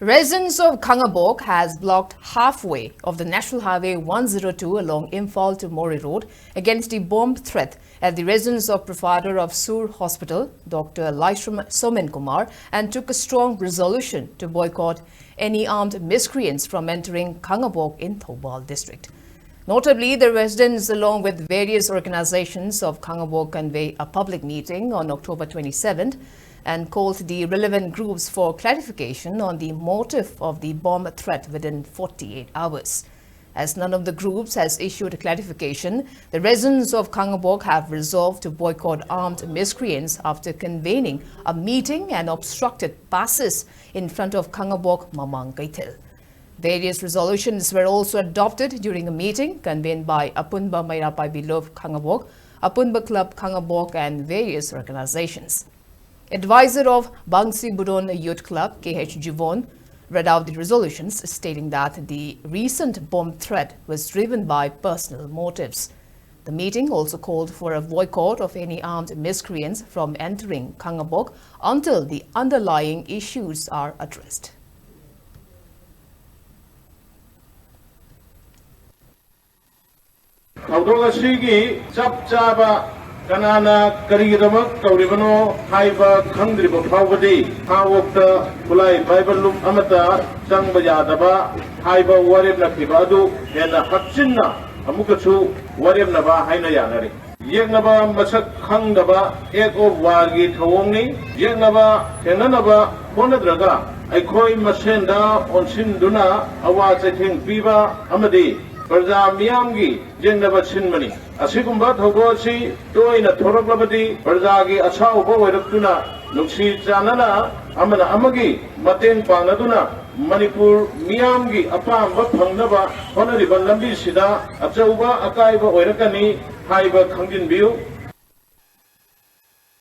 Residents of Khangabok has blocked halfway of the National Highway 102 along Imphal to Mori Road against the bomb threat at the residence of provider of Sur Hospital, Dr. Laishram Somen Kumar, and took a strong resolution to boycott any armed miscreants from entering Khangabok in Thoubal district. Notably, the residents, along with various organizations of Khangabok, convened a public meeting on October 27th and called the relevant groups for clarification on the motive of the bomb threat within 48 hours. As none of the groups has issued a clarification, the residents of Khangabok have resolved to boycott armed miscreants after convening a meeting and obstructed passes in front of Khangabok Mamang Kaitil. Various resolutions were also adopted during a meeting convened by Apunba Mairapai Bilov Khangabok, Apunba Club Khangabok and various organizations. Advisor of Bangsi Buron Youth Club, KH Jivon, read out the resolutions stating that the recent bomb threat was driven by personal motives. The meeting also called for a boycott of any armed miscreants from entering Khangabok until the underlying issues are addressed. Kanana Karidamak, Kauribano, Haiba, Kandriba Pavadi, Hawokta, Kulai, Bible Amata, Sangbajadaba, Haiba, Warib Nakibadu, and Hatsina, Amukachu, Warib Naba, Hainayanari. Yanaba, Masak Hangaba, Eko Wagi Tawongi, Yanaba, Tenanaba, Ponadraga, Aikoi Masenda, on Sinduna, Awazaking Viva, Amadi. Perza Miamgi, Jendaba Sinmani. Asigumba Togosi, Toina Torabadi, Perzagi, Asau Boeratuna, Luxi Janana, Amana Amagi, Maten Panaduna, Manipur, Miamgi, Apam, Pangnaba, Honoriban Lambi Sida, Atauba, Akaiba, Oerakani, Haiba Kangin Biu,